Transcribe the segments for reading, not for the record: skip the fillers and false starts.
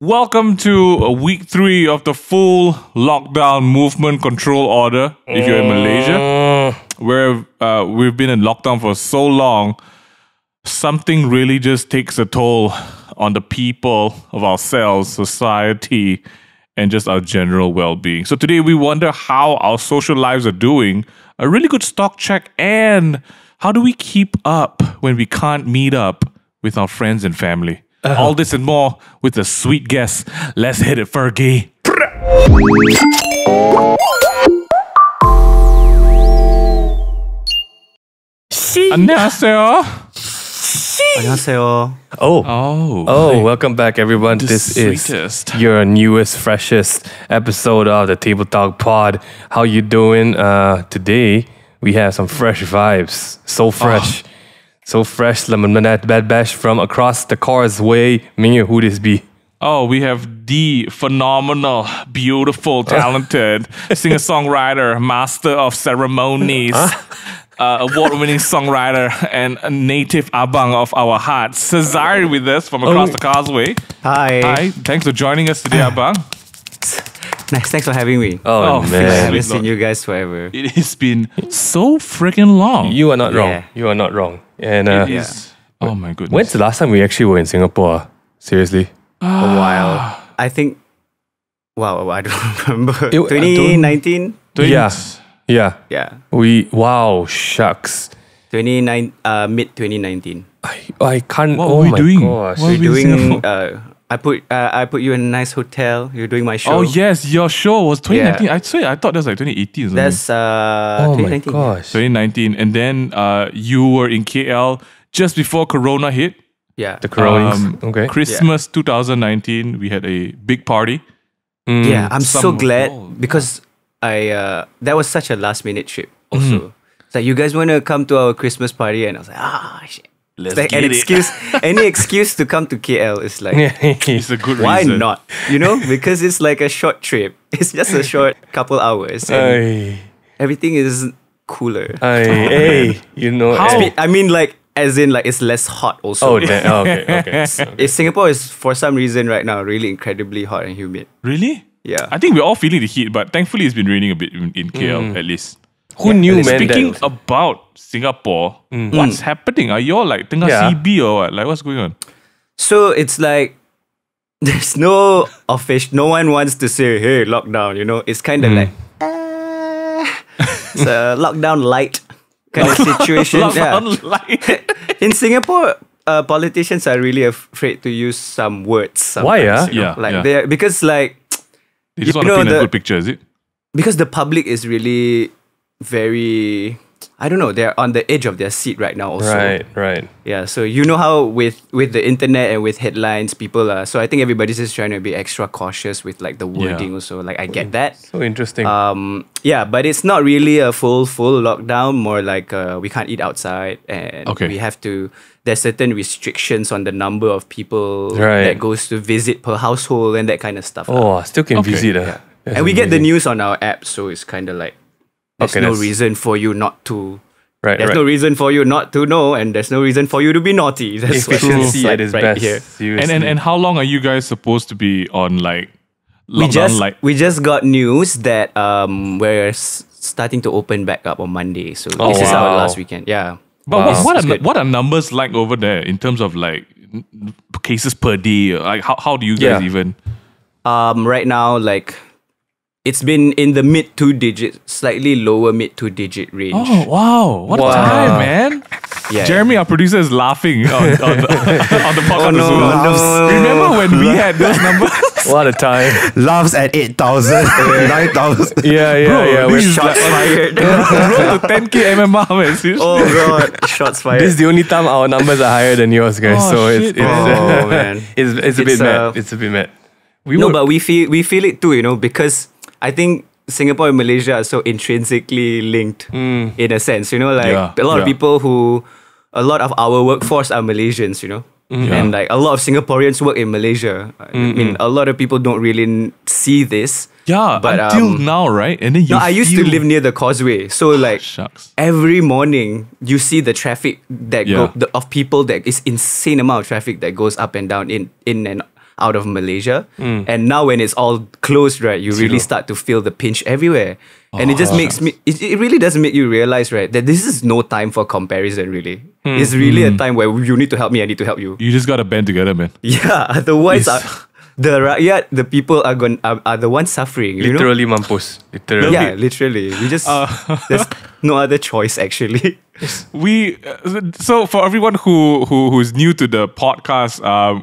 Welcome to week 3 of the full lockdown movement control order. If you're in Malaysia, where we've been in lockdown for so long, something really just takes a toll on the people of ourselves, society, and just our general well-being. So today we wonder how our social lives are doing, a really good stock check, and how do we keep up when we can't meet up with our friends and family. All this and more with a sweet guest. Let's hit it, Fergie. 안녕하세요. 안녕하세요. Welcome back, everyone. This sweetest. is your newest, freshest episode of the Table Talk Pod. How you doing? Today, we have some fresh vibes. So fresh. So fresh, Lemonade Bad Bash from across the causeway. Mingyu, who this be? Oh, we have the phenomenal, beautiful, talented singer-songwriter, master of ceremonies, award-winning songwriter, and a native abang of our hearts, Sezairi with us from across the causeway. Hi. Thanks for joining us today, abang. Nice, thanks for having me. Oh, I man. haven't seen you guys forever. It has been so freaking long. You are not wrong. Yeah. You are not wrong. And It is. Oh my goodness. when's the last time we actually were in Singapore? Seriously? A while. I think, I don't remember. I don't- 2019? Yeah. Yeah. Shucks. Mid-2019. I can't. What oh were we my doing? gosh. What were we We're in doing, Singapore? I put you in a nice hotel. You're doing my show. Oh yes, your show was 2019. I swear, I thought that was like 2018 or something. That's Oh my 2019. gosh. 2019, and then you were in KL just before Corona hit. Yeah. The Coronas. Okay. Christmas 2019, we had a big party. Yeah, I'm so Some- glad oh, because that was such a last minute trip also. It's like, you guys want to come to our Christmas party? And I was like, shit. Let's It's like an get it. excuse, any excuse to come to KL is like, It's a good why reason. not? You know, because it's like a short trip. It's just a short couple hours. And everything is cooler. Hey, you know. How? I mean, like, as in, like, it's less hot also. Oh, damn. Okay. Singapore is, for some reason right now, really incredibly hot and humid. Really? Yeah. I think we're all feeling the heat, but thankfully it's been raining a bit in KL at least. Who knew, man? Speaking that about Singapore, what's happening? Are you all like tengah Yeah. CB or what? Like what's going on? So it's like there's no official. No one wants to say, "Hey, lockdown." You know, it's kind of like it's a lockdown light kind of situation. Lockdown light. In Singapore, politicians are really afraid to use some words. Why, sometimes, you know? Yeah, like yeah. they're because like They just you want to know, paint a the- good picture, is it? because the public is really very. I don't know. They're on the edge of their seat right now. Also, Right. Yeah, so you know how with the internet and with headlines, people are. So I think everybody's just trying to be extra cautious with like the wording. Yeah. Also, like I get that. So interesting. Yeah, but it's not really a full lockdown. More like we can't eat outside, and Okay. we have to. There's certain restrictions on the number of people Right. that goes to visit per household and that kind of stuff. Still can Okay. visit. Yeah. That's And we get the amazing. news on our app, so it's kind of like there's Okay, no that's- reason for you not to. Right. There's no reason for you not to know, and there's no reason for you to be naughty. That's what Efficiency it's at like its right best. here. Seriously. And how long are you guys supposed to be on like We lockdown light? just got news that we're starting to open back up on Monday. So this is our wow. last weekend. Yeah. But Wow. what are numbers like over there in terms of like cases per day? Like how do you guys Yeah. even? Right now, like it's been in the mid 2 digit, slightly lower mid 2 digit range. Oh wow! What a Wow. time, man! Yeah. Jeremy, our producer, is laughing on the podcast no, as well. no. Remember when we had those numbers? What a time. Laughs at 8,000, 9,000. Yeah. this We're is Shots fired. roll to 10K MMR message. Oh god, shots fired. This is the only time our numbers are higher than yours, guys. Oh, so shit, it's oh man. it's a bit It's, mad. It's a bit mad. But we feel it too, you know, because I think Singapore and Malaysia are so intrinsically linked in a sense, you know, like Yeah, a lot yeah. of people a lot of our workforce are Malaysians, you know, and like a lot of Singaporeans work in Malaysia. I mean, a lot of people don't really see this. Yeah, But, until now, right? And then you. No, I used to feel- live near the causeway, so like Shucks. every morning you see the traffic that Yeah. of people that is insane amount of traffic that goes up and down in and out of Malaysia. And now when it's all closed, right, you really start to feel the pinch everywhere. And it just makes me, it really does make you realize, right, that this is no time for comparison, really. It's really a time where you need to help me, I need to help you. You just gotta band together, man. Yeah, otherwise, the people are the ones suffering. Literally mampus. Literally. Yeah, literally. We just there's no other choice actually. So for everyone who's new to the podcast,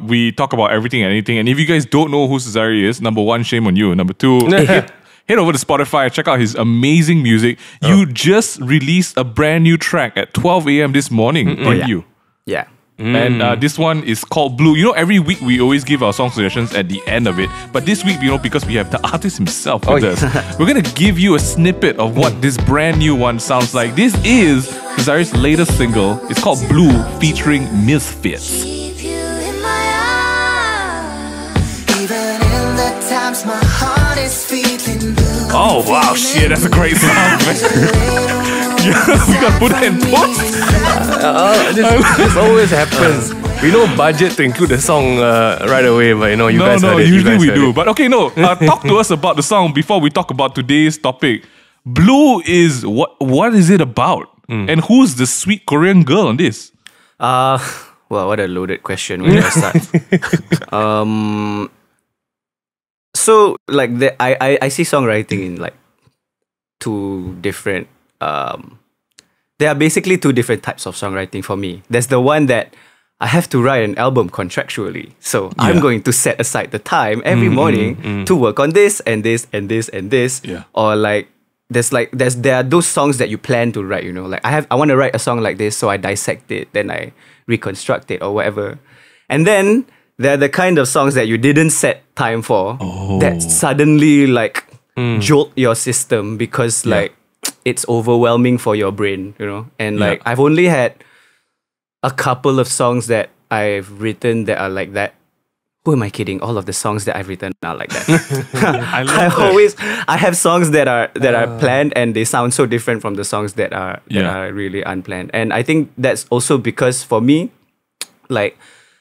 we talk about everything and anything. And if you guys don't know who Sezairi is, number one, shame on you. Number two, head over to Spotify and check out his amazing music. You just released a brand new track at 12 a.m. this morning, didn't you? Yeah. And this one is called Blue. You know, every week we always give our song suggestions at the end of it. But this week, you know, because we have the artist himself with us, we're going to give you a snippet of what this brand new one sounds like. This is Sezairi's latest single. It's called Blue, featuring Msftz. Oh, wow, shit, that's a great song, man. We gotta put that in post. This always happens. We don't budget to include the song right away, but you know, you guys heard it. Usually we do. But okay, talk to us about the song before we talk about today's topic. Blue is, what is it about? And who's the sweet Korean girl on this? Well, what a loaded question. Where do I start? So, like, I see songwriting in, like, two different... there are basically two different types of songwriting for me. There's the one that I have to write an album contractually. So, I'm going to set aside the time every morning to work on this and this and this and this. Yeah. Or, like, there are those songs that you plan to write, you know. Like, I want to write a song like this, so I dissect it, then I reconstruct it or whatever. And then... they're the kind of songs that you didn't set time for that suddenly like jolt your system because like it's overwhelming for your brain, you know? And like I've only had a couple of songs that I've written that are like that. Who am I kidding? All of the songs that I've written are like that. I have songs that are planned and they sound so different from the songs that are really unplanned. And I think that's also because for me, like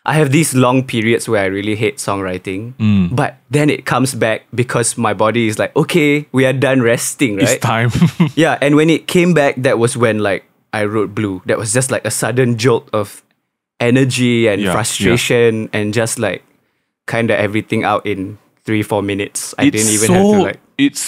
I have these long periods where I really hate songwriting, but then it comes back because my body is like, okay, we are done resting, right? It's time. Yeah, and when it came back, that was when like I wrote Blue. That was just like a sudden jolt of energy and frustration and just like kind of everything out in 3-4 minutes. I didn't even have to like... It's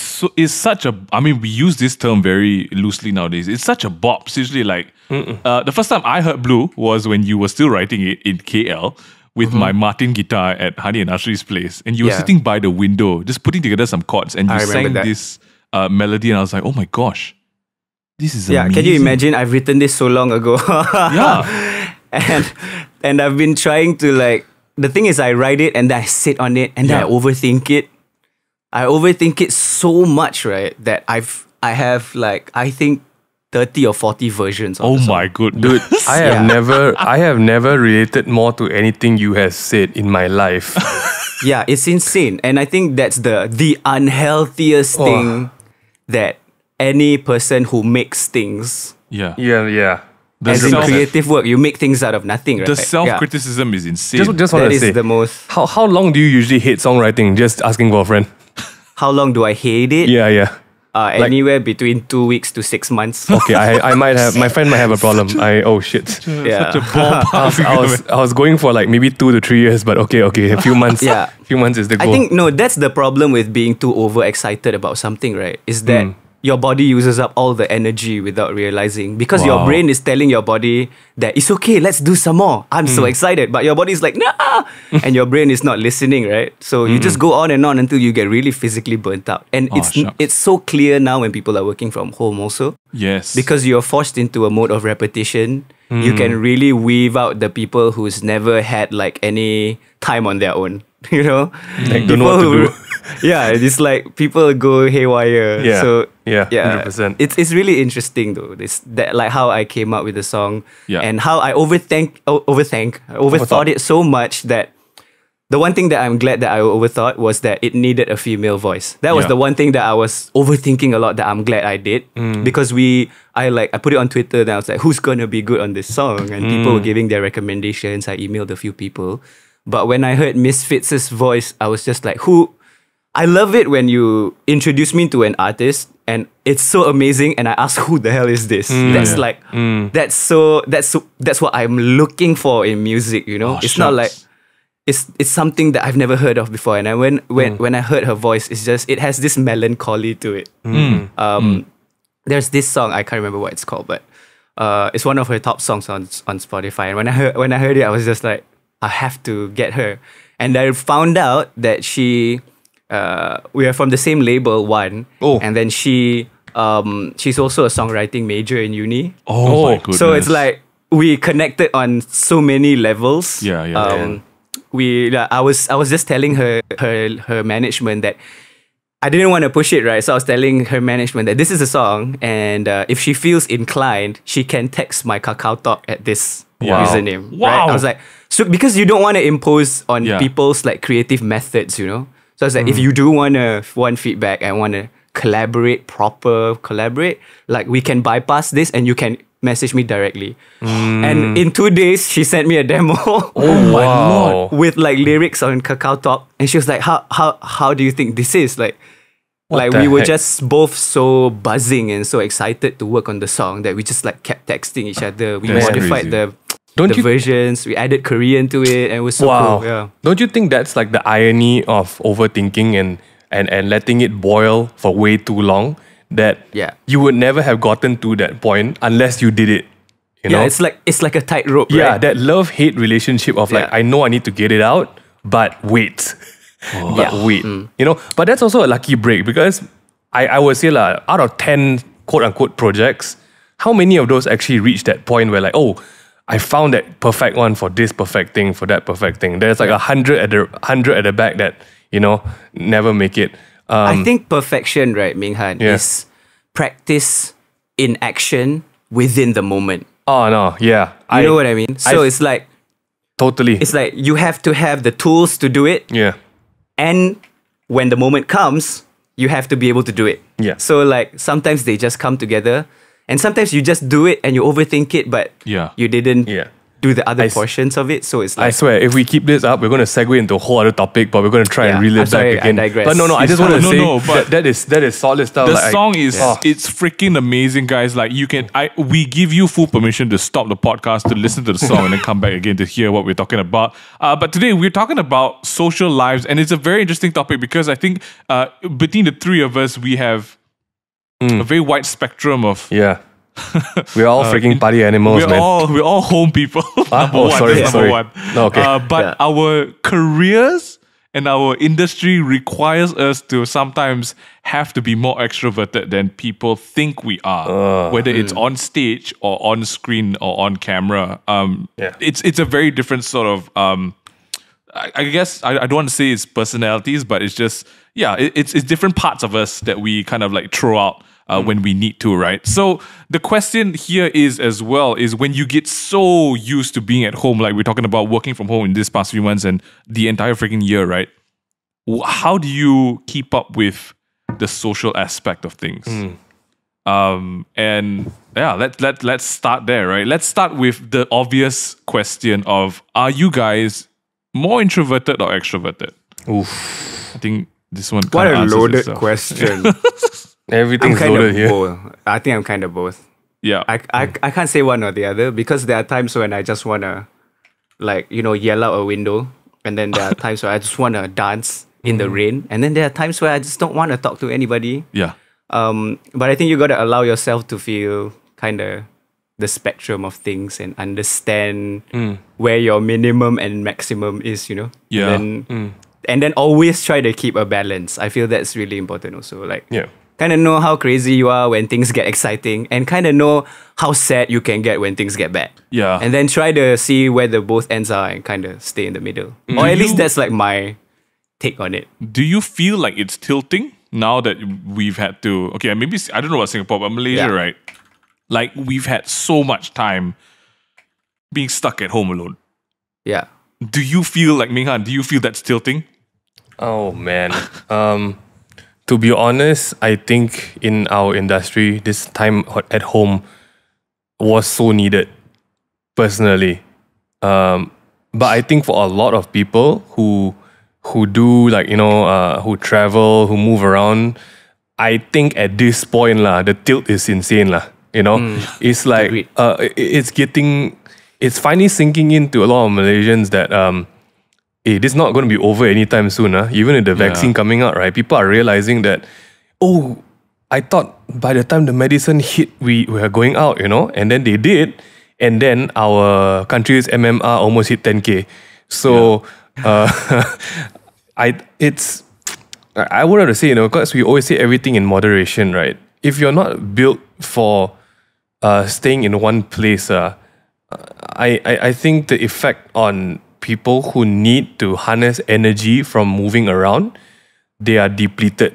such a... I mean, we use this term very loosely nowadays. It's such a bop. Seriously, like... the first time I heard Blue was when you were still writing it in KL with my Martin guitar at Hani and Ashri's place. And you were sitting by the window, just putting together some chords. And you sang this melody. And I was like, oh my gosh. This is amazing. Can you imagine? I've written this so long ago. And I've been trying to like... The thing is, I write it and then I sit on it and then I overthink it. I overthink it so much, right? That I have like, I think 30 or 40 versions of the song. My goodness. Dude, I have never related more to anything you have said in my life. Yeah, it's insane. And I think that's the unhealthiest thing that any person who makes things. Yeah. As in creative work, you make things out of nothing, right? The self-criticism is insane. Just want to say, the most... How long do you usually hate songwriting? Just asking for a friend. How long do I hate it? Yeah. Anywhere between 2 weeks to 6 months. Okay, I might have... My friend might have a problem. Oh shit. Such a ballpark. I was going for like maybe 2 to 3 years, but okay, a few months. A few months is the goal. I think, no, that's the problem with being too overexcited about something, right? Is that... your body uses up all the energy without realizing because your brain is telling your body that it's okay, let's do some more. I'm so excited. But your body is like, nah! And your brain is not listening, right? So you just go on and on until you get really physically burnt out. And it's so clear now when people are working from home also. Yes. Because you're forced into a mode of repetition. You can really weave out the people who's never had like any time on their own. You know? Like don't know what to do. Yeah, it's like people go haywire. Yeah. So 100%. It's really interesting though. That like how I came up with the song and how I overthought it so much that the one thing that I'm glad that I overthought was that it needed a female voice. That was the one thing that I was overthinking a lot that I'm glad I did because I put it on Twitter and I was like, who's gonna be good on this song? And people were giving their recommendations. I emailed a few people. But when I heard Misfits' voice, I was just like, who? I love it when you introduce me to an artist and it's so amazing and I ask, who the hell is this? That's like, that's what I'm looking for in music, you know? Oh, it's not like, shucks. it's something that I've never heard of before. And when I heard her voice, it has this melancholy to it. There's this song, I can't remember what it's called, but it's one of her top songs on Spotify. And when I heard it, I was just like, I have to get her. And I found out that we are from the same label, One. Oh. And then she's also a songwriting major in uni. Oh my goodness. So it's like we connected on so many levels. Yeah. I was just telling her management that I didn't want to push it, right? So I was telling her management that this is a song, and if she feels inclined, she can text my Kakao Talk at this username. Wow. Right? I was like, so because you don't want to impose on Yeah. people's like creative methods, you know. So I was like, if you do want feedback and want to collaborate, like we can bypass this and you can message me directly. And in 2 days, she sent me a demo. Oh my lord. With like lyrics on Kakao Talk, and she was like, how do you think this is? Like What we the were heck? just both so buzzing and so excited to work on the song that we just like kept texting each other. We That's modified crazy. Don't the you- versions, we added Korean to it, and it was so Wow. cool. Yeah. Don't you think that's like the irony of overthinking and letting it boil for way too long? That Yeah. you would never have gotten to that point unless you did it. You know? Yeah, it's like a tightrope, Yeah, right? that love-hate relationship of like, Yeah. I know I need to get it out, but wait. But Yeah. wait. You know, but that's also a lucky break because I would say out of 10 quote-unquote projects, how many of those actually reach that point where like, oh, I found that perfect one for this perfect thing, for that perfect thing. There's like 100 at the back that, you know, never make it. I think perfection, right, Minghan, Yeah. is practice in action within the moment. Oh no, yeah. You know what I mean? So it's like Totally. you have to have the tools to do it, Yeah. and when the moment comes, you have to be able to do it. Yeah. So like sometimes they just come together, and sometimes you just do it and you overthink it, but Yeah. you didn't Yeah. do the other I s- portions of it. So it's I like swear, if we keep this up, we're going to segue into a whole other topic, but we're going to try and Yeah, reel I'm it sorry, back I again. digress. But no, I just want to No, say no, but- that is solid stuff. The Like, song is Oh. it's freaking amazing, guys. Like we give you full permission to stop the podcast to listen to the song and then come back again to hear what we're talking about. But today we're talking about social lives, and it's a very interesting topic because I think between the three of us we have a very wide spectrum of. Yeah. We're all freaking party animals, We're man. we're all home people. Number Oh, one, sorry, that's sorry. number one. No, okay. But Yeah. our careers and our industry requires us to sometimes have to be more extroverted than people think we are, whether it's on stage or on screen or on camera. Yeah. It's a very different sort of. I guess I don't want to say it's personalities, but it's just it's different parts of us that we kind of like throw out when we need to, right? So the question here is when you get so used to being at home, like we're talking about working from home in this past few months and the entire freaking year, right? How do you keep up with the social aspect of things? And yeah, let's start there, right? Let's start with the obvious question of: are you guys more introverted or extroverted? Oof. I think this one. what kinda a answers loaded itself. question. I'm Everything's kind loaded of here. both. I think I'm kind of both. Yeah. I can't say one or the other because there are times when I just wanna yell out a window, and then there are times where I just wanna dance in the rain, and then there are times where I just don't want to talk to anybody. Yeah. But I think you gotta allow yourself to feel kind of the spectrum of things and understand where your minimum and maximum is, you know? Yeah. And then always try to keep a balance. I feel that's really important also. Like, Yeah. kind of know how crazy you are when things get exciting, and kind of know how sad you can get when things get bad. Yeah. And then try to see where the both ends are and kind of stay in the middle. Or at least that's like my take on it. Do you feel like it's tilting now that we've had to? Okay, maybe I don't know about Singapore, but Malaysia, Yeah. right? Like we've had so much time being stuck at home alone. Yeah. Do you feel like Minghan? Do you feel that's tilting? Oh man. To be honest, I think in our industry, this time at home was so needed. Personally, But I think for a lot of people who do like, who travel, who move around, I think at this point the tilt is insane It's like it's finally sinking into a lot of Malaysians that this is not going to be over anytime soon. Even with the vaccine coming out, right? People are realizing that, I thought by the time the medicine hit, we were going out, and then they did, and then our country's MMR almost hit 10K. So I would have to say, because we always say everything in moderation, right? If you're not built for staying in one place, I think the effect on people who need to harness energy from moving around, they are depleted,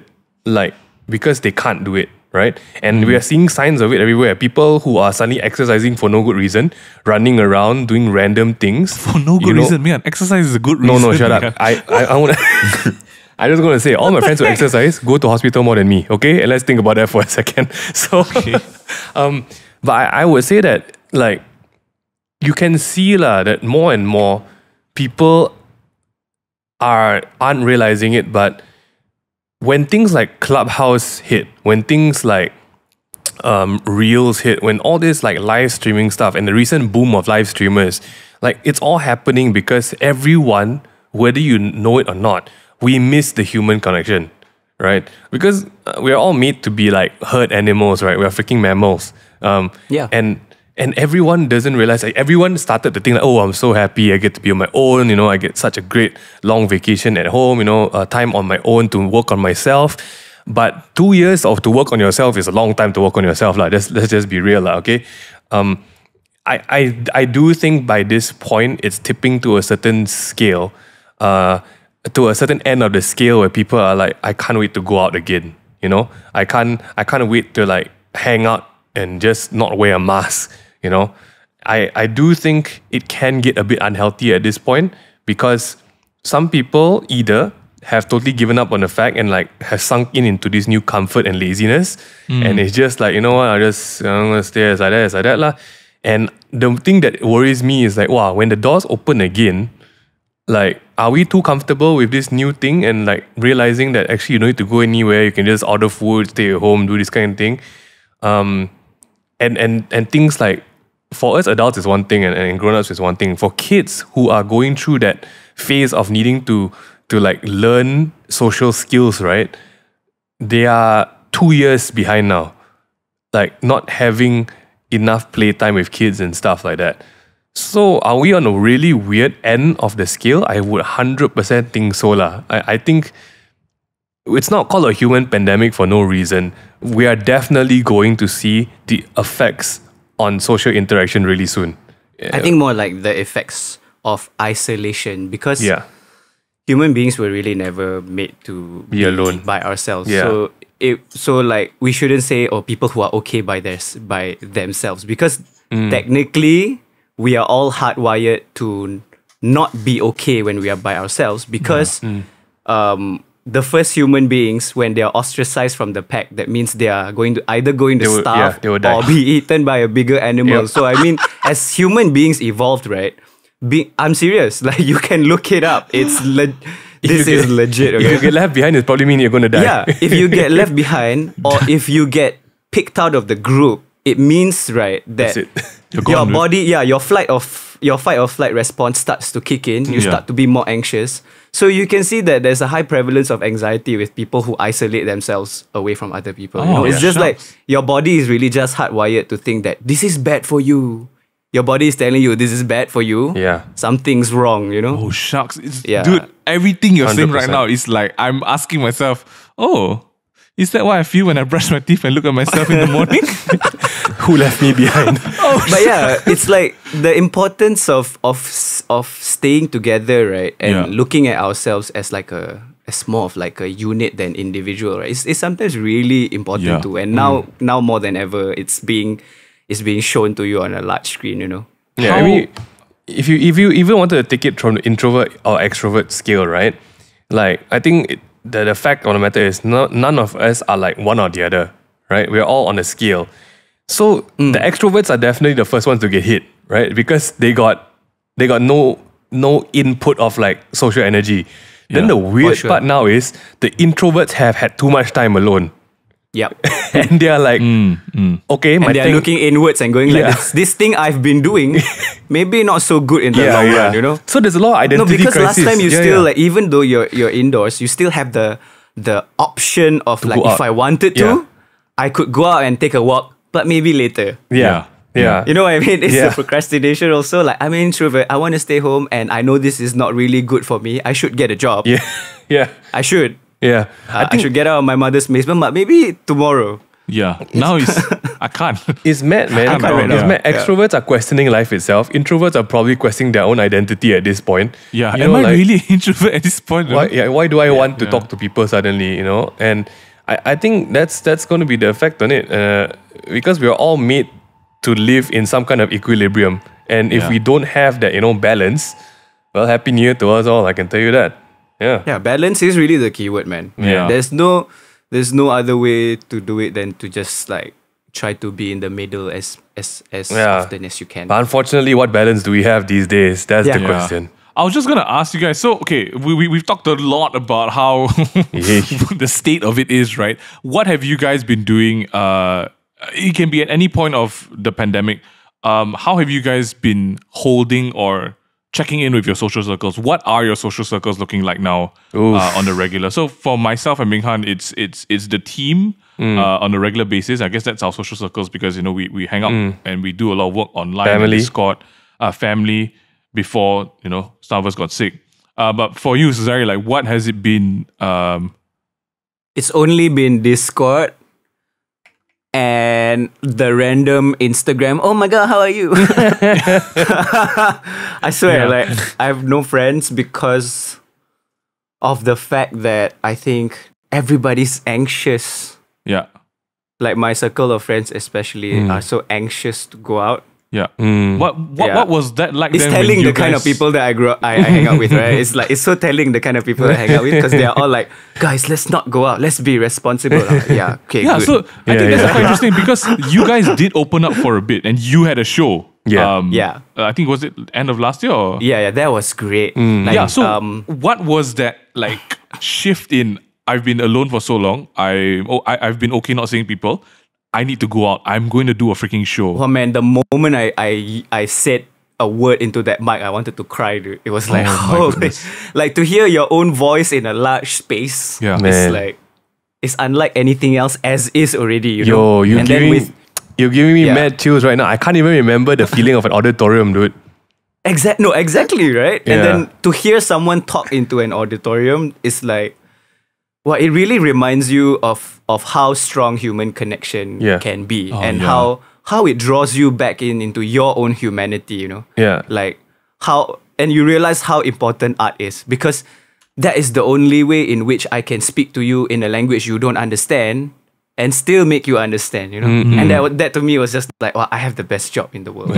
because they can't do it, right? And we are seeing signs of it everywhere. People who are suddenly exercising for no good reason, running around, doing random things. For no good reason, man. Exercise is a good reason. No, shut up. I want to... I'm just going to say, all my friends who exercise go to hospital more than me, okay? And let's think about that for a second. So, but I would say that, you can see that more and more people aren't realizing it, but when things like Clubhouse hit, when things like Reels hit, when all this live streaming stuff and the recent boom of live streamers, it's all happening because everyone, whether you know it or not, we miss the human connection, right? Because we are all made to be herd animals, right? We are freaking mammals. And everyone doesn't realize, everyone started to think I'm so happy, I get to be on my own, I get such a great long vacation at home, time on my own to work on myself. But 2 years to work on yourself is a long time to work on yourself. Let's just be real, okay? I do think by this point, it's tipping to a certain scale, to a certain end of the scale where people are I can't wait to go out again, I can't wait to hang out and just not wear a mask, I do think it can get a bit unhealthy at this point because some people either have totally given up on the fact and have sunk into this new comfort and laziness, and it's just you know what, I'm gonna stay as like that lah. And the thing that worries me is wow, when the doors open again, are we too comfortable with this new thing and realizing that actually you don't need to go anywhere, you can just order food, stay at home, do this kind of thing. And things for us adults is one thing and grown-ups is one thing. For kids who are going through that phase of needing to learn social skills, right? They are 2 years behind now. Not having enough playtime with kids and stuff like that. So are we on a really weird end of the scale? I would 100% think so lah. I think it's not called a human pandemic for no reason. We are definitely going to see the effects on social interaction really soon. I think more the effects of isolation because human beings were really never made to be alone by ourselves. Yeah. So we shouldn't say people who are okay by themselves because technically we are all hardwired to not be okay when we are by ourselves because the first human beings, when they are ostracized from the pack, that means they are either going to starve or be eaten by a bigger animal. So I mean, as human beings evolved, right? I'm serious. You can look it up. It's this is legit. Okay? If you get left behind, it probably means you're going to die. Yeah, if you get left behind or if you get picked out of the group, it means that your body, your fight or flight response starts to kick in. You start to be more anxious. So you can see that there's a high prevalence of anxiety with people who isolate themselves away from other people. It's just your body is really just hardwired to think that this is bad for you. Your body is telling you this is bad for you. Yeah. Something's wrong, Oh, shucks. Dude, everything you're saying right 100%. now is I'm asking myself, is that what I feel when I brush my teeth and look at myself in the morning? Who left me behind? But it's the importance of staying together, right? And looking at ourselves as as more of a unit than individual, right? It's sometimes really important too. And now more than ever, it's being shown to you on a large screen, Yeah, I mean, if you even wanted to take it from the introvert or extrovert scale, right? I think the fact of the matter is none of us are one or the other, right? We're all on a scale. So the extroverts are definitely the first ones to get hit, right? Because they got no no input of like social energy. Then the weird sure. part now is the introverts have had too much time alone. Yep. And they are like, okay, my And they're thing. looking inwards and going like, this thing I've been doing, maybe not so good in the long run, you know? So there's a lot of No, identity because crisis. last time you still like, even though you're indoors, you still have the option of like, go if out. I wanted to, Yeah. I could go out and take a walk, but maybe later. Yeah. You know what I mean? It's Yeah. the procrastination also. Like, I'm an introvert. I want to stay home and I know this is not really good for me. I should get a job. Yeah. Yeah. I should. Yeah. I should get out of my mother's basement, but maybe tomorrow. Yeah. Now I can't. It's mad, man. I can't right It's now. mad. Extroverts are questioning life itself. Introverts are probably questioning their own identity at this point. Yeah. You Am know, I like, really an introvert at this point? why do I want to Yeah. talk to people suddenly, you know? And I think that's going to be the effect on it. Because we're all made to live in some kind of equilibrium. And if Yeah. we don't have that, balance, well, happy new year to us all, I can tell you that. Yeah. Yeah, balance is really the key word, man. Yeah. There's no other way to do it than to just like try to be in the middle as Yeah. often as you can. But unfortunately, what balance do we have these days? That's the Yeah. question. I was just gonna ask you guys. So, okay, we've talked a lot about how the state of it is, right? What have you guys been doing? It can be at any point of the pandemic. How have you guys been holding or checking in with your social circles? What are your social circles looking like now on the regular? So for myself and Ming Han, it's the team on a regular basis. I guess that's our social circles because we hang out and we do a lot of work online, Family. Discord, family. Before some of us got sick. But for you, Sezairi, like what has it been? It's only been Discord and the random Instagram. Oh my god, how are you? I swear, Yeah. like I have no friends because of the fact that I think everybody's anxious. Yeah, Like my circle of friends, especially, are so anxious to go out. yeah. Mm. What was that like? It's then when telling you the kind of guys- people that I hang out with, right? It's so telling the kind of people I hang out with because they are all like, guys, let's not go out. Let's be responsible. Yeah, okay, Yeah, good. so I think that's yeah. quite interesting because you guys did open up for a bit and you had a show. Yeah. Yeah. I think was it end of last year or yeah, that was great. Like, yeah. So what was that like shift in? I've been alone for so long. I've been okay not seeing people. I need to go out. I'm going to do a freaking show. oh man, the moment I said a word into that mic, I wanted to cry, dude. It was like, Oh my holy, goodness. like to hear your own voice in a large space. Yeah. It's Man. like, it's unlike anything else as is already, you Yo, know. you're And then giving me Yeah. mad chills right now. I can't even remember the feeling of an auditorium, dude. exactly, right? Yeah. And then to hear someone talk into an auditorium is like, well, it really reminds you of how strong human connection Yeah. can be Oh, and yeah. how it draws you back into your own humanity, you know? Yeah. Like and you realize how important art is because that is the only way in which I can speak to you in a language you don't understand and still make you understand, you know? And that to me was just like, wow, I have the best job in the world.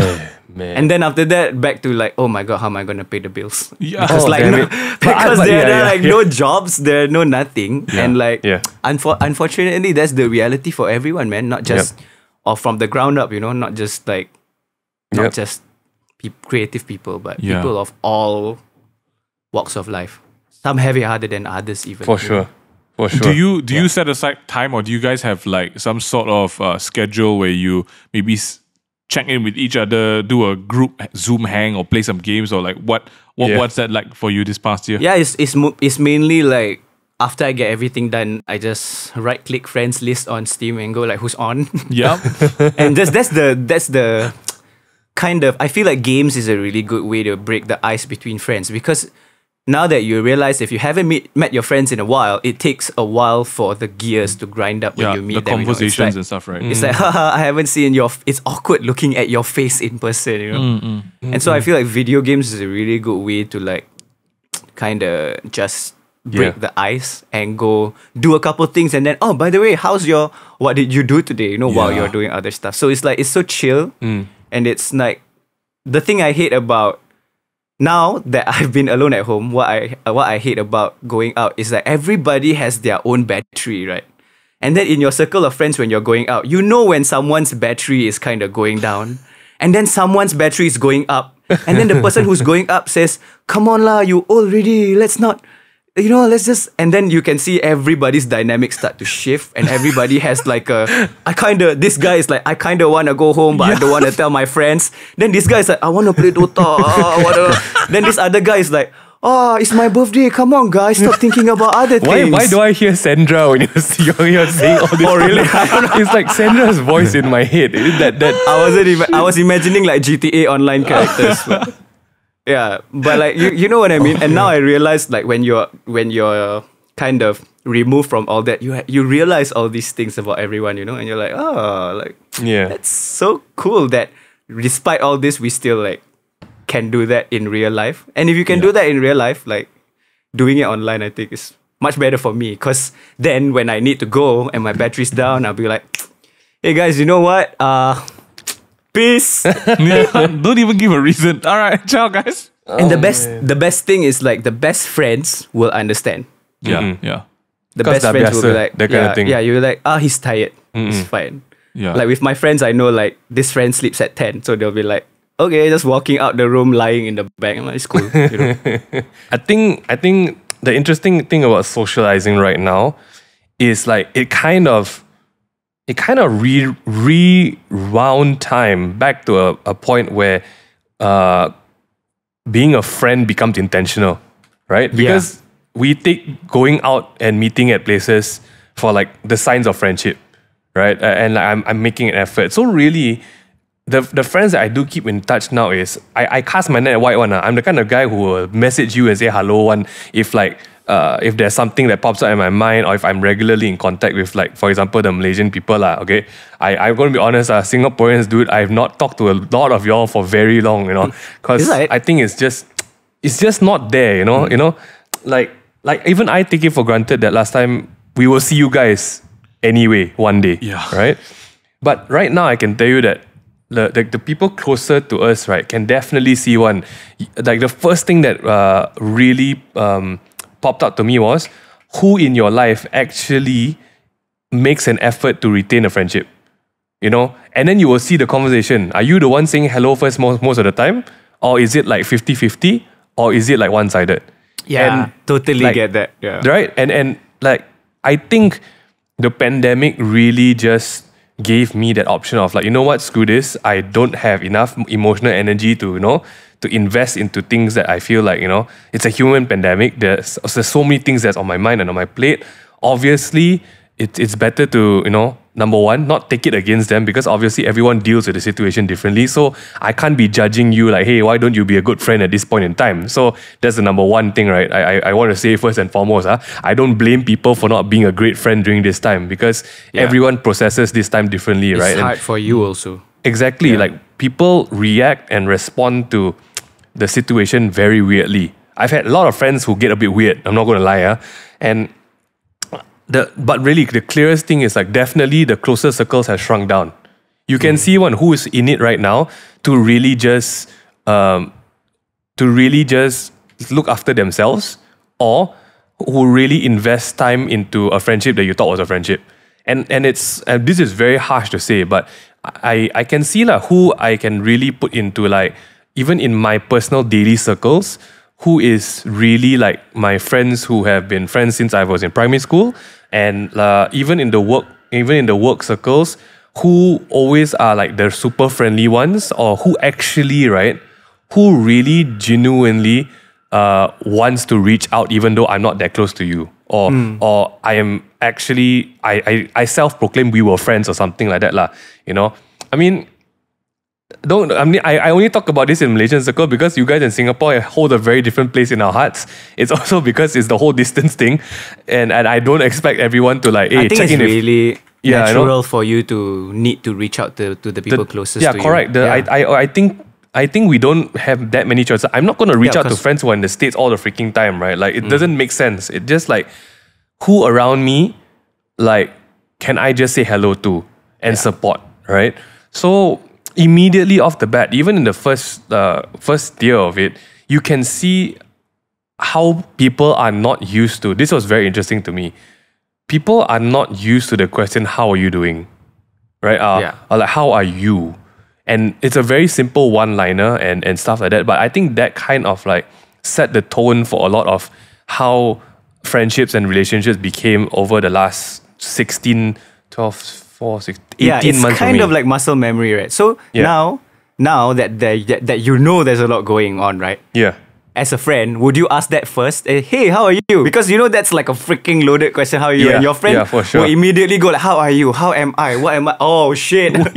Man. And then after that, back to like, oh my god, how am I gonna pay the bills? Yeah. Because Oh, like damn no, it. because But there yeah, are yeah, like yeah. no jobs, there are no nothing, and like Yeah. unfortunately, that's the reality for everyone, man. Not just or from the ground up, you know, not just like not Yep. just creative people, but Yeah. people of all walks of life. Some have it harder than others, even. For you know? sure. For sure. Do you set aside time or do you guys have like some sort of schedule where you maybe check in with each other, do a group Zoom hang or play some games or like what's that like for you this past year? Yeah, it's mainly like after I get everything done, I just right click friends list on Steam and go like who's on. Yeah. And that's the kind of, I feel like games is a really good way to break the ice between friends because now that you realize if you haven't met your friends in a while, it takes a while for the gears to grind up when Yeah, you meet the them. conversations you know? and stuff, right? It's like, haha, I haven't seen it's awkward looking at your face in person, you know? And so I feel like video games is a really good way to like kind of just break the ice and go do a couple things and then, oh, by the way, what did you do today? You know, while Yeah. you're doing other stuff. So it's like, it's so chill. And it's like, the thing I hate about now that I've been alone at home, what I hate about going out is that everybody has their own battery, right? And then in your circle of friends when you're going out, you know when someone's battery is kind of going down and then someone's battery is going up And then the person who's going up says, come on lah, you already, let's not, let's just, and then you can see everybody's dynamics start to shift, and everybody has like this guy is like, I kind of want to go home, but I don't want to tell my friends. Then this guy is like, I want to play Dota. Then this other guy is like, oh, it's my birthday. Come on, guys. Stop thinking about other things. Why do I hear Sandra when you're saying all this? Oh, really? It's like Sandra's voice in my head. I was imagining like GTA Online characters. But, yeah, but like you know what I mean. And now I realize like when you're kind of removed from all that, you realize all these things about everyone, and you're like, oh, like that's so cool that despite all this, we still like can do that in real life. And if you can do that in real life, like doing it online, I think is much better for me. Because then when I need to go and my battery's down, I'll be like, hey guys, you know what? Peace. Don't even give a reason. All right, ciao guys. And the best thing is like the best friends will understand. Yeah, yeah. The best friends will be like, that kind of thing. Yeah, you're like, he's tired. It's fine. Yeah. Like with my friends, I know like this friend sleeps at 10. So they'll be like, okay, just walking out the room, lying in the bed. I'm like, it's cool. I think the interesting thing about socializing right now is like it kind of rewound time back to a point where being a friend becomes intentional, right? Because we take going out and meeting at places for like the signs of friendship, right? And like, I'm making an effort. So really, the friends that I do keep in touch now is I cast my net wide one. I'm the kind of guy who will message you and say hello one if there's something that pops up in my mind, or if I'm regularly in contact with, like, for example, the Malaysian people. Okay, I'm going to be honest, Singaporeans, dude, I've not talked to a lot of y'all for very long, because I think it's just not there, like even I take it for granted that last time we will see you guys anyway one day, right? But right now I can tell you that the people closer to us, right, can definitely see one. Like the first thing that really popped out to me was who in your life actually makes an effort to retain a friendship, And then you will see the conversation. Are you the one saying hello first most of the time? Or is it like 50-50? Or is it like one-sided? Yeah, and totally like, get that. Yeah. Right? And like, I think the pandemic really just gave me that option of like, you know what, screw this. I don't have enough emotional energy to, to invest into things that I feel like, it's a human pandemic. There's so many things that's on my mind and on my plate. Obviously, it's better to, number one, not take it against them, because obviously everyone deals with the situation differently. So I can't be judging you like, hey, why don't you be a good friend at this point in time? So that's the number one thing, right? I want to say first and foremost, I don't blame people for not being a great friend during this time, because everyone processes this time differently, right? It's hard for you also. Exactly. Like people react and respond to the situation very weirdly. I've had a lot of friends who get a bit weird, I'm not going to lie. But really, the clearest thing is like definitely the closer circles have shrunk down. You can see one who is in it right now to really just look after themselves, or who really invest time into a friendship that you thought was a friendship. And it's this is very harsh to say, but I can see like who I can really put into like even in my personal daily circles, who is really like my friends who have been friends since I was in primary school, and even in the work circles, who always are like the super friendly ones, or who actually, right, who really genuinely wants to reach out even though I'm not that close to you, or I am actually I self-proclaim we were friends or something like that lah. I only talk about this in Malaysian circle because you guys in Singapore hold a very different place in our hearts. It's also because it's the whole distance thing, and I don't expect everyone to like, hey, I think check it's in really natural for you to need to reach out to the people closest to you. Yeah, correct. I think we don't have that many choices. I'm not going to reach out to friends who are in the States all the freaking time, right? Like, it doesn't make sense. It just like, who around me, like, can I just say hello to and support, right? So immediately off the bat, even in the first year of it, you can see how people are not used to, this was very interesting to me, people are not used to the question, how are you doing? Right? Or like, how are you? And it's a very simple one-liner and stuff like that. But I think that kind of like set the tone for a lot of how friendships and relationships became over the last 16, 12, 4, 6, 18 Yeah, it's months. kind of like muscle memory, right? So now that you know there's a lot going on, right? Yeah. As a friend, would you ask that first? Hey, how are you? Because you know that's like a freaking loaded question. How are you? Yeah, And your friend yeah, for sure. will immediately go like, how are you? How am I? What am I? Oh shit! That's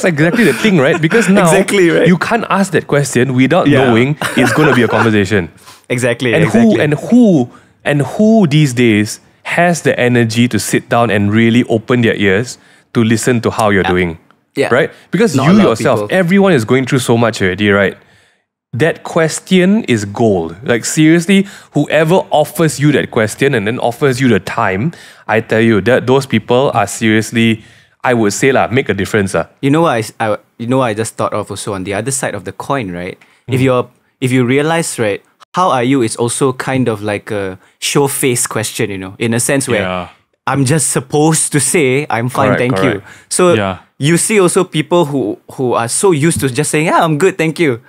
exactly the thing, right? Because now Exactly, right. you can't ask that question without knowing it's going to be a conversation. Exactly. And who these days has the energy to sit down and really open their ears to listen to how you're doing? Yeah. Right? Because Not a you lot of yourself, people. everyone is going through so much already, right? That question is gold. Like seriously, whoever offers you that question and then offers you the time, I tell you that those people are seriously, I would say make a difference. You know what I just thought of also on the other side of the coin, right? If you realize, right, how are you is also kind of like a show face question, you know, in a sense where I'm just supposed to say I'm fine, thank you. So you see also people who are so used to just saying, I'm good, thank you.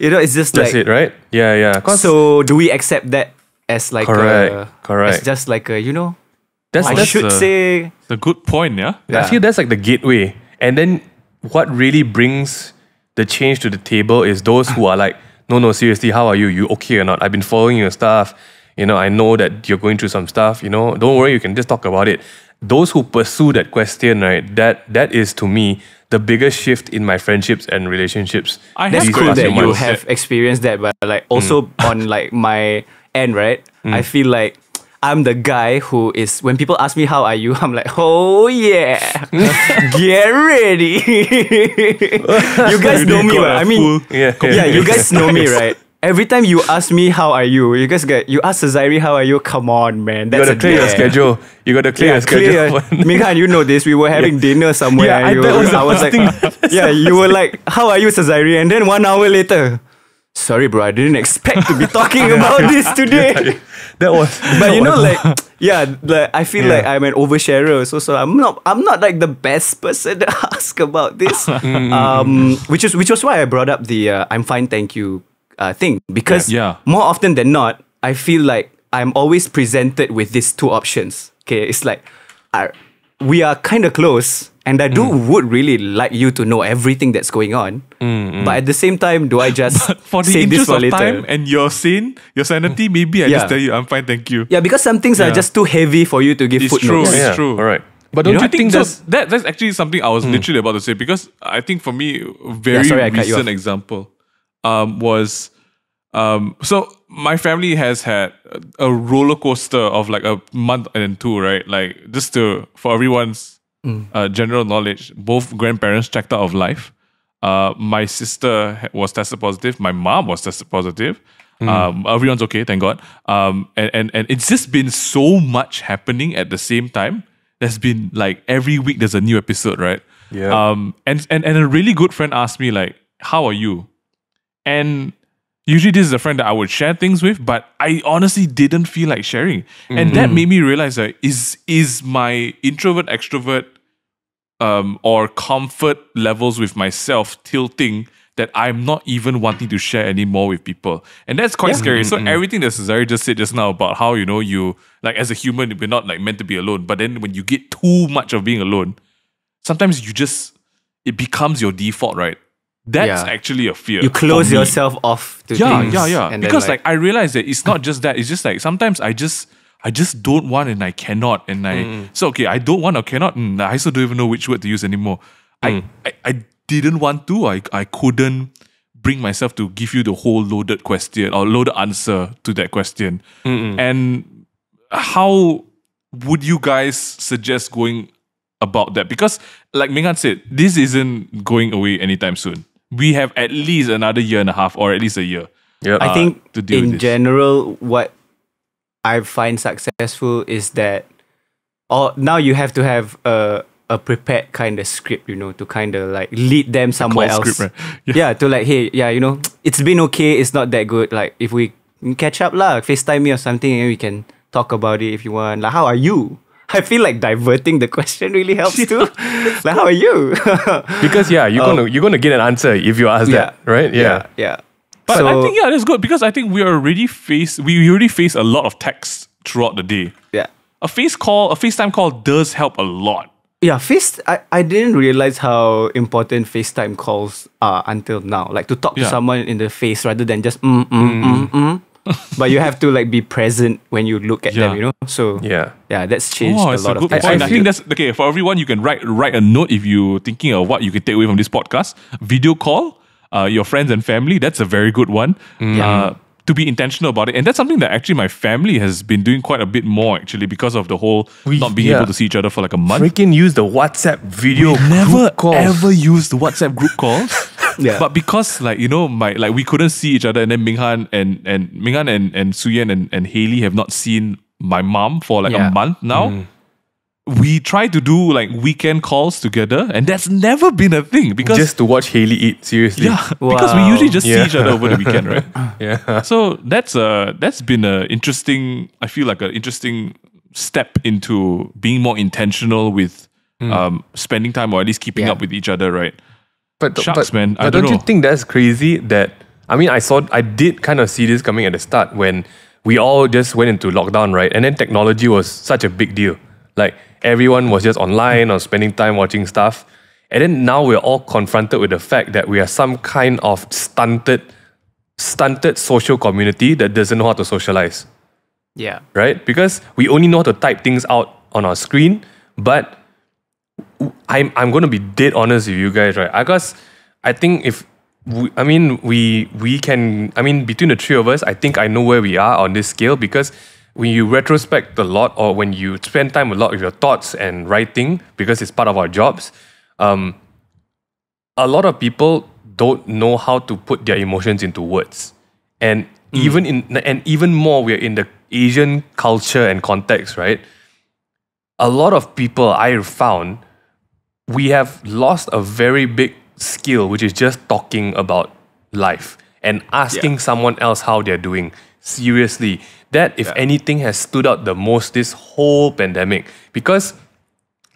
You know, it's just That's like it, right? Yeah. So do we accept that as like correct. as just like a, you know, That's say It's a good point, yeah? I feel that's like the gateway. And then what really brings the change to the table is those who are like, no, seriously, how are you? You okay or not? I've been following your stuff. You know, I know that you're going through some stuff. You know, don't worry, you can just talk about it. Those who pursue that question, right, that is to me the biggest shift in my friendships and relationships. That's these cool past that few you months. have experienced that, but like also on like my end, right? I feel like I'm the guy who is, when people ask me how are you, I'm like, oh yeah, get ready. You guys know me, right? I mean, yeah, you guys know me, right? Every time you ask me how are you, you ask Sezairi how are you, come on, man. You That's gotta clear your schedule. You gotta clear your schedule. Minghan, you know this. We were having dinner somewhere. Yeah, and I was like, you were like, how are you, Sezairi? And then 1 hour later, sorry, bro, I didn't expect to be talking about this today. That was. But you know, like, I feel like I'm an oversharer. So I'm not like the best person to ask about this. Which was why I brought up the I'm fine, thank you thing, because more often than not, I feel like I'm always presented with these two options. Okay, it's like we are kind of close, and I would really like you to know everything that's going on. But at the same time, do I just for the say this interest for of later? time and your sanity, maybe I just tell you I'm fine, thank you. Yeah, because some things are just too heavy for you to give It's footnotes. true. It's true. All right. But don't You know, you, I think that's that's actually something I was literally about to say, because I think for me, a very sorry, I cut you recent off. example was so my family has had a roller coaster of like a month and two, right? Like just for everyone's general knowledge, both grandparents checked out of life. My sister was tested positive. My mom was tested positive. Everyone's okay, thank God. And it's just been so much happening at the same time. There's been like every week there's a new episode, right? Yeah. And a really good friend asked me like, how are you? And usually this is a friend that I would share things with, but I honestly didn't feel like sharing. And that made me realize that is my introvert, extrovert, or comfort levels with myself tilting that I'm not even wanting to share anymore with people. And that's quite scary. So everything that Sezairi just said just now about how, you know, you, like as a human, we're not like meant to be alone. But then when you get too much of being alone, sometimes it becomes your default, right? That's actually a fear. You close for me. yourself off to things. Yeah. And Because then, like I realized that it's not just that. It's just like sometimes I just don't want and I cannot. And so okay, I don't want or cannot. I also don't even know which word to use anymore. I didn't want to. I couldn't bring myself to give you the whole loaded question or loaded answer to that question. And how would you guys suggest going about that? Because like Minghan said, this isn't going away anytime soon. We have at least another year and a half or at least a year. Yeah. I think to deal with in this. general, what I find successful is that now you have to have a prepared kind of script, you know, to kind of like lead them somewhere call else. script, right? Yeah, to like, hey, you know, it's been okay, it's not that good. Like if we catch up lah, FaceTime me or something, and we can talk about it if you want. Like, how are you? I feel like diverting the question really helps too. Like, how are you? Because you're gonna get an answer if you ask that, right? Yeah. But I think that's good because I think we already face a lot of text throughout the day. Yeah. A FaceTime call does help a lot. Yeah, I didn't realize how important FaceTime calls are until now. Like to talk to someone in the face rather than just But you have to like be present when you look at them, you know? So that's changed a lot of things. I think that's okay. For everyone, you can write a note if you're thinking of what you can take away from this podcast. Video call your friends and family. That's a very good one. To be intentional about it. And that's something that actually my family has been doing quite a bit more actually because of the whole not being able to see each other for like a month. Freaking use the WhatsApp video Never group calls. ever use the WhatsApp group calls. Yeah. But because like, you know, we couldn't see each other and then Minghan and Suyen and Haley have not seen my mom for like a month now. We try to do like weekend calls together and that's never been a thing because just to watch Haley eat, seriously. Yeah. Because we usually just see each other over the weekend, right? Yeah. So that's been an interesting step into being more intentional with spending time or at least keeping up with each other, right? But man, I don't don't know. you think that's crazy? That I did kind of see this coming at the start when we all just went into lockdown, right? And then technology was such a big deal. Like everyone was just online or spending time watching stuff. And then now we're all confronted with the fact that we are some kind of stunted social community that doesn't know how to socialize. Yeah. Right? Because we only know how to type things out on our screen, but I'm going to be dead honest with you guys, right? Because I think between the three of us, I think I know where we are on this scale because when you retrospect a lot or when you spend time a lot with your thoughts and writing, because it's part of our jobs, a lot of people don't know how to put their emotions into words. And even more, we're in the Asian culture and context, right? A lot of people I found, we have lost a very big skill, which is just talking about life and asking someone else how they're doing. Seriously, that if anything has stood out the most this whole pandemic, because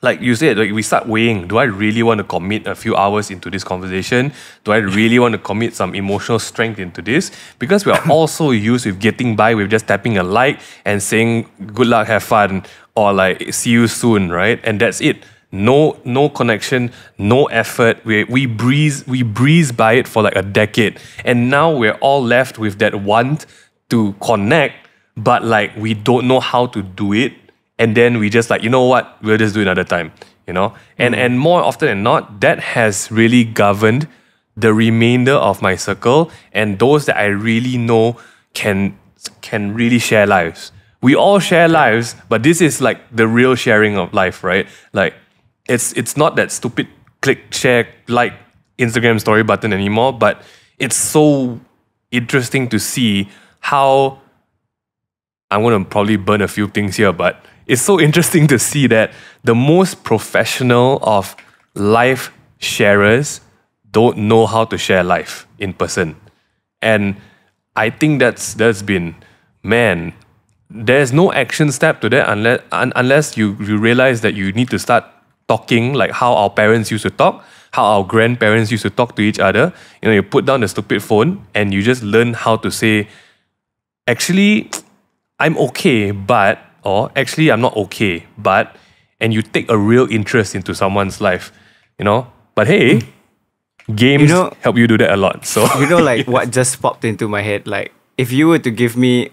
like you said, like we start weighing, do I really want to commit a few hours into this conversation? Do I really want to commit some emotional strength into this? Because we are also used with getting by with just tapping a like and saying good luck, have fun, or like see you soon, right? And that's it. No connection, no effort. We breeze by it for like a decade. And now we're all left with that want to connect, but like we don't know how to do it. And then we just like, you know what, we'll just do it another time, you know? And more often than not, that has really governed the remainder of my circle and those that I really know can really share lives. We all share lives, but this is like the real sharing of life, right? Like it's not that stupid click, share, like Instagram story button anymore, but it's so interesting to see how, I'm going to probably burn a few things here, but it's so interesting to see that the most professional of life sharers don't know how to share life in person. And I think that's been, man, there's no action step to that unless you realize that you need to start talking like how our parents used to talk, how our grandparents used to talk to each other. You know, you put down the stupid phone and you just learn how to say, actually, I'm okay, but, or actually, I'm not okay, but, and you take a real interest into someone's life, you know? But hey, games help you do that a lot. So you know, like what just popped into my head, like if you were to give me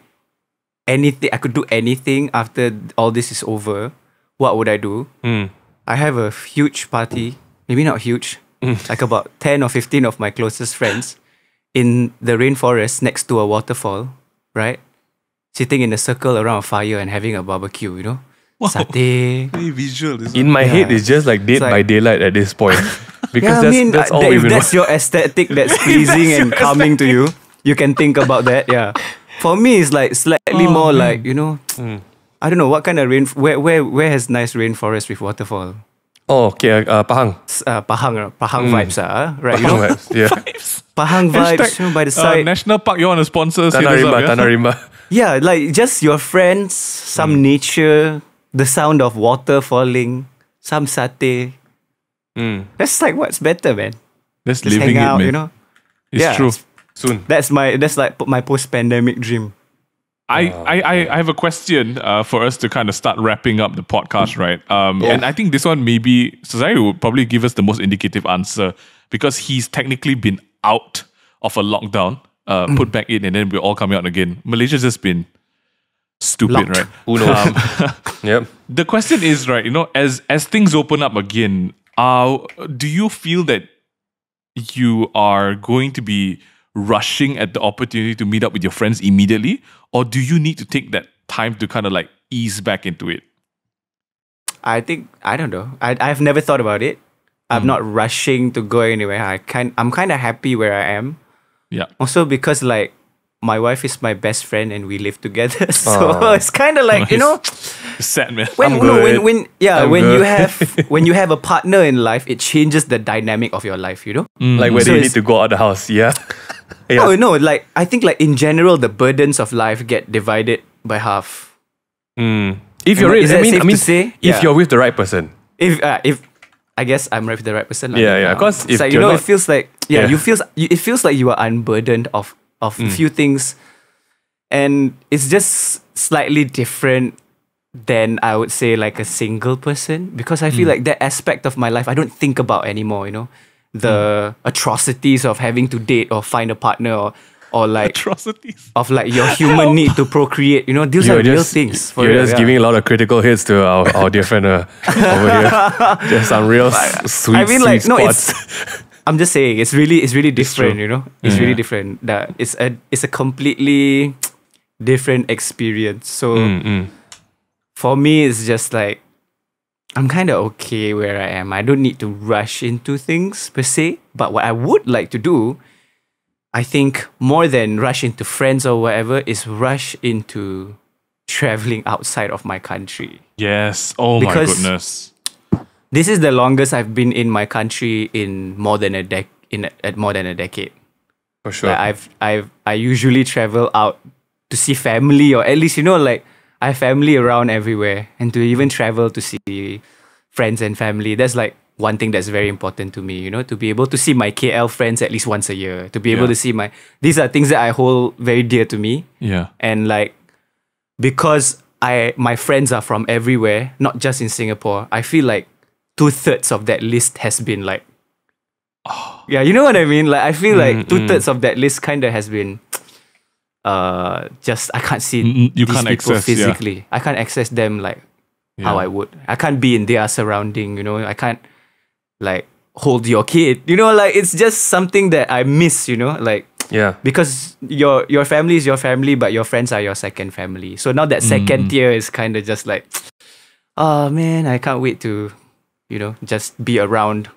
anything, I could do anything after all this is over, what would I do? I have a huge party, maybe not huge, like about 10 or 15 of my closest friends in the rainforest next to a waterfall, right? Sitting in a circle around a fire and having a barbecue, you know? Wow. Satay. Very visual. In my head, it's just like Dead by Daylight at this point. Because that's all if that's your aesthetic that's pleasing and calming to you, you can think about that, yeah. For me, it's like slightly more like, you know, I don't know, what kind of where has nice rainforest with waterfall? Oh, okay, Pahang. Pahang vibes, right? Pahang You know? vibes, yeah. Pahang vibes, you know, by the side. National Park, you want to sponsor? Tanah Rimba. Yeah, like just your friends, some nature, the sound of water falling, some satay. That's like what's better, man. That's Just living hang out, it, man. you know. It's Yeah. true. Soon. That's like my post-pandemic dream. I have a question for us to kind of start wrapping up the podcast, right? And I think this one maybe Sezairi would probably give us the most indicative answer because he's technically been out of a lockdown, put back in, and then we're all coming out again. Malaysia's just been stupid, Locked. right? Who knows? Yep. The question is, right, as things open up again, do you feel that you are going to be rushing at the opportunity to meet up with your friends immediately, or do you need to take that time to kind of like ease back into it? I don't know. I've never thought about it. I'm not rushing to go anywhere. I'm kind of happy where I am. Yeah. Also because like my wife is my best friend and we live together. So it's kind of like, you know, Sad, man. when I'm good. when I'm when you good. have when you have a partner in life, it changes the dynamic of your life, you know? Like whether So you it's- need to go out the house. Yeah. No, like I think like in general the burdens of life get divided by half. If you're Is that I mean, safe I mean, to say? if Yeah. you're with the right person. If I guess I'm right with the right person. Yeah, yeah, 'cause it's if like, you you're know, not- it feels like Yeah. it feels like you are unburdened of a few things, and it's just slightly different than I would say like a single person, because I feel like that aspect of my life I don't think about anymore. You know, the atrocities of having to date or find a partner or like Atrocities. of like your human need to procreate. You know, those are real things. For You're real, just yeah. giving a lot of critical hits to our dear friend over here. Just some real sweet, I mean, like, sweet no, spots. I'm just saying it's really different, true. you know. It's really different. That it's a completely different experience. So for me, it's just like I'm kind of okay where I am. I don't need to rush into things per se. But what I would like to do, I think more than rush into friends or whatever, is rush into traveling outside of my country. Yes. Oh Because- my goodness. This is the longest I've been in my country in more than a decade. For sure. Like I usually travel out to see family, or at least, you know, like I have family around everywhere, and to even travel to see friends and family, that's like one thing that's very important to me, you know, to be able to see my KL friends at least once a year, to be able Yeah. to see these are things that I hold very dear to me. Yeah. And like, because my friends are from everywhere, not just in Singapore, I feel like 2/3 of that list has been like, yeah, you know what I mean? Like, I feel like 2/3 of that list kind of has been, just I can't see You these can't people access, yeah. physically. I can't access them like how Yeah. I would. I can't be in their surrounding. You know, I can't like hold your kid. You know, like it's just something that I miss. You know, like. Yeah. Because your family is your family, but your friends are your second family. So now that second tier is kind of just like, oh man, I can't wait to, you know, just be around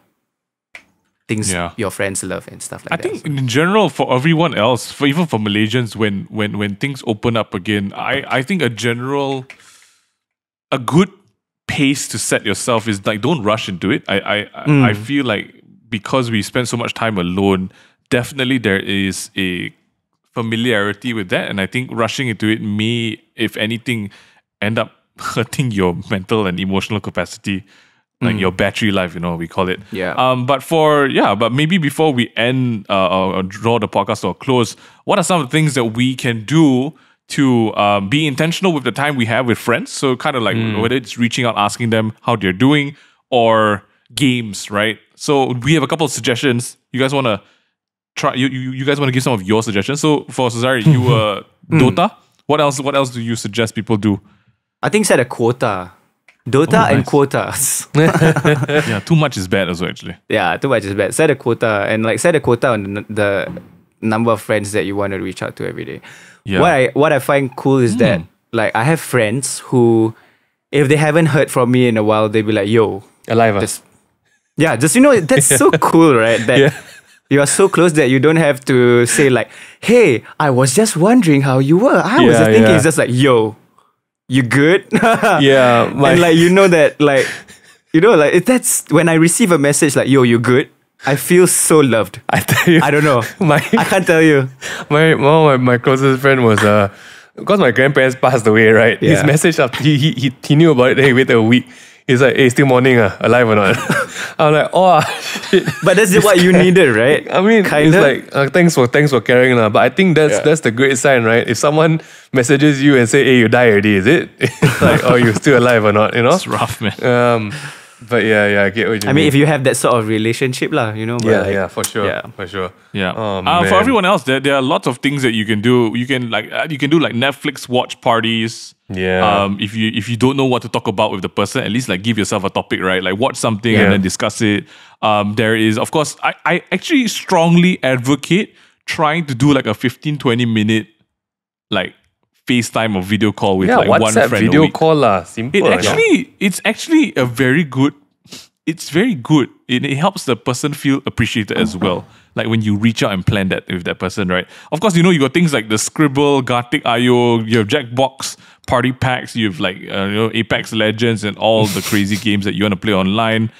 things Yeah. your friends love and stuff like I that. think in general for everyone else, even for Malaysians, when things open up again, I think a good pace to set yourself is like don't rush into it. I feel like because we spend so much time alone, definitely there is a familiarity with that, and I think rushing into it may, if anything, end up hurting your mental and emotional capacity, like your battery life, you know, we call it. Yeah. But maybe before we end or draw the podcast to a close, what are some of the things that we can do to be intentional with the time we have with friends? So kind of like whether it's reaching out, asking them how they're doing, or games, right? So we have a couple of suggestions. You guys want to try? You guys want to give some of your suggestions? So for Sezairi, you Dota. What else do you suggest people do? I think set a quota. Dota and nice. quotas. Yeah, too much is bad also actually. Yeah, too much is bad. Set a quota, and like set a quota on the number of friends that you want to reach out to every day. Yeah. What I find cool is that like I have friends who, if they haven't heard from me in a while, they'll be like, "Yo, Alive. just you know, that's so cool, right? That you are so close that you don't have to say like, "Hey, I was just wondering how you were." I was just thinking, yeah. it's just like, "Yo, you good?" Yeah. And like you know that like you know like that's when I receive a message like, "Yo, you good?" I feel so loved. I tell you. I don't know. My I can't tell you. my closest friend was because my grandparents passed away, right? His Yeah. message after he knew about it. Then he waited a week. He's like, "Hey, still morning, alive or not?" I'm like, "Oh shit." But that's what you needed, right? I mean, Kinda. it's like thanks for caring, lah. But I think that's the great sign, right? If someone messages you and say, "Hey, you died already," is it? It's like, "Oh, you're still alive or not?" You know? It's rough, man. But yeah, I get what you mean. I mean, if you have that sort of relationship, lah, you know. But yeah, for sure, Yeah. for sure. Yeah. Oh, For man. everyone else, there are lots of things that you can do. You can do like Netflix watch parties. Yeah. If you don't know what to talk about with the person, at least like give yourself a topic, right? Like watch something Yeah. and then discuss it. There is, of course, I actually strongly advocate trying to do like a 15-20 minute like FaceTime or video call with like one WhatsApp friend a video week. call lah. Simple. It's actually a very good. It's very good. It helps the person feel appreciated as well. Like when you reach out and plan that with that person, right? Of course, you got things like the Scribble, Gartic IO, you have Jackbox, Party Packs, you have like Apex Legends and all the crazy games that you want to play online.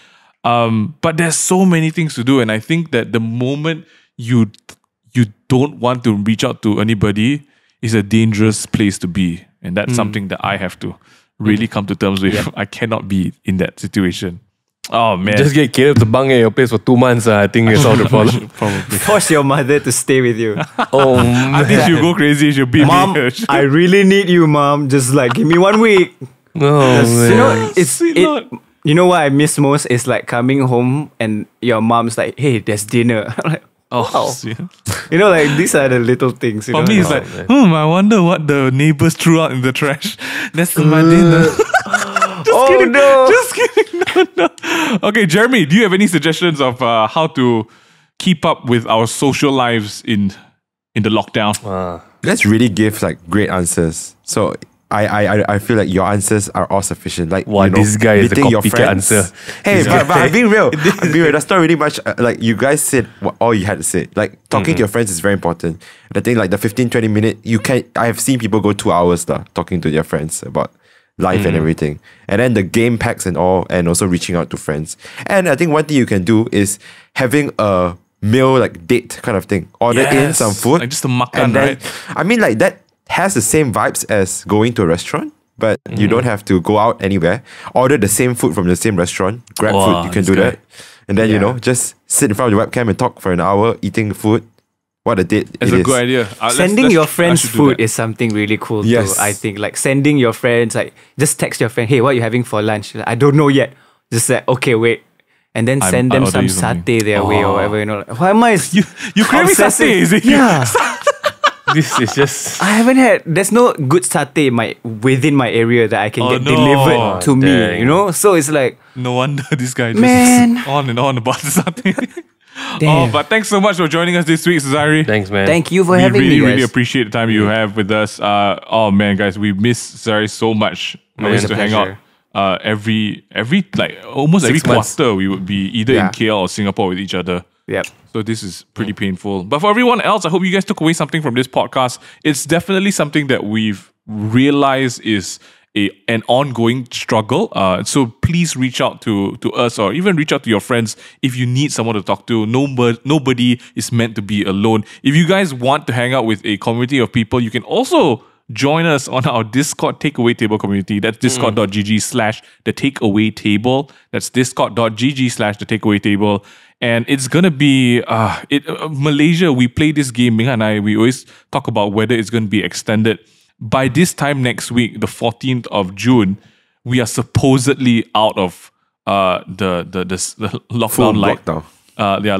But there's so many things to do, and I think that the moment you don't want to reach out to anybody is a dangerous place to be, and that's something that I have to really come to terms with. I cannot be in that situation. Oh man, Just get Caleb to bang at your place for 2 months. I think it's all the problem. probably. Force your mother to stay with you. Oh I think she'll go crazy. She'll beat Mom, me. I really need you, Mom. Just like give me 1 week. man. You know, Sweet Lord. you know what I miss most is like coming home and your mom's like, "Hey, there's dinner." I'm like, Oh, wow. sweet. You know, like these are the little things. You For know? me, it's like, I wonder what the neighbors threw out in the trash. That's my dinner. oh no. Just kidding. No. Okay, Jeremy, do you have any suggestions of how to keep up with our social lives in the lockdown? Let's really give like great answers. So I feel like your answers are all sufficient. Like Wow, this guy is the meeting your copycat friends. answer. Hey, but I'm being real. I'm being real. That's not really much. Like you guys said all you had to say. Like talking to your friends is very important. And I think like the 15-20 minute, I have seen people go 2 hours talking to their friends about life and everything. And then the game packs and all, and also reaching out to friends. And I think one thing you can do is having a meal like date kind of thing. Order in Yes. some food. Like just a makan, and then, right? I mean like that has the same vibes as going to a restaurant, but you don't have to go out anywhere. Order the same food from the same restaurant. Grab Wow, food, you can this do guy. that. And then, just sit in front of the webcam and talk for an hour eating the food. What a date It's it a is. good idea. Sending your friends I should do food that. is something really cool Yes. too. I think like sending your friends, like just text your friend, "Hey, what are you having for lunch?" Like, I don't know yet. Just say, "Okay, wait." And then send I them order some you something. satay their way or whatever, Like, why am I You craving obsessive? satay, is it? Yeah. This is just... I haven't had. There's no good satay within my area that I can Oh, get no. delivered to me. Dang. You know, so it's like, No wonder this guy just Man. on and on about something. damn. But thanks so much for joining us this week, Sezairi. Thanks, man. Thank you for We having really, me, guys. really appreciate the time you have with us. Oh man, guys, we miss Sezairi so much. We Always used a to hang out pleasure. every like almost 6 every months. quarter. We would be either in Yeah. KL or Singapore with each other. Yep. So this is pretty painful. But for everyone else, I hope you guys took away something from this podcast. It's definitely something that we've realized is an ongoing struggle. So please reach out to us or even reach out to your friends if you need someone to talk to. Nobody is meant to be alone. If you guys want to hang out with a community of people, you can also join us on our Discord takeaway table community. That's discord.gg/the takeaway table. That's discord.gg/the takeaway table. And it's gonna be Malaysia. We play this game, Ming and I. We always talk about whether it's gonna be extended. By this time next week, the 14th of June, we are supposedly out of the lockdown Full light. lockdown.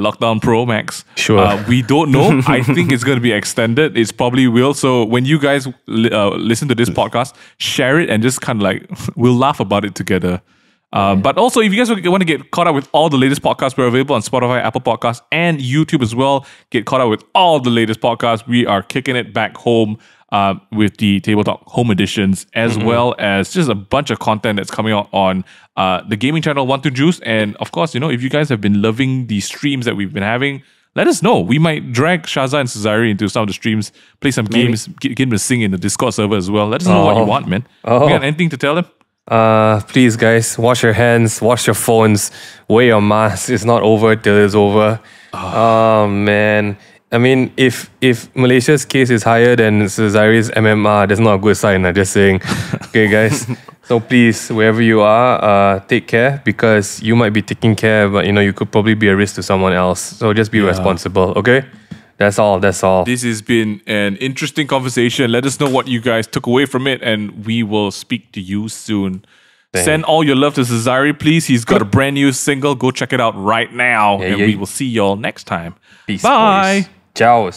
Lockdown Pro Max. Sure. We don't know. I think it's going to be extended. It's probably will. So when you guys listen to this podcast, share it and just kind of like, we'll laugh about it together. But also, if you guys want to get caught up with all the latest podcasts, we're available on Spotify, Apple Podcasts, and YouTube as well. Get caught up with all the latest podcasts. We are kicking it back home with the Table Talk Home Editions, as well as just a bunch of content that's coming out on the gaming channel, One to Juice. And of course, if you guys have been loving the streams that we've been having, let us know. We might drag Shaza and Sezairi into some of the streams, play some games, get them to sing in the Discord server as well. Let us know what you want, man. You got anything to tell them? Please, guys, wash your hands, wash your phones, wear your mask. It's not over till it's over. Oh man. I mean, if Malaysia's case is higher than Sezairi's MMR, that's not a good sign. I'm just saying. Okay, guys. So please, wherever you are, take care, because you might be taking care, but you could probably be a risk to someone else. So just be responsible. Okay. That's all. This has been an interesting conversation. Let us know what you guys took away from it, and we will speak to you soon. Send all your love to Sezairi, please. He's got a brand new single. Go check it out right now. We will see y'all next time. Peace. Bye. Boys. Ciao.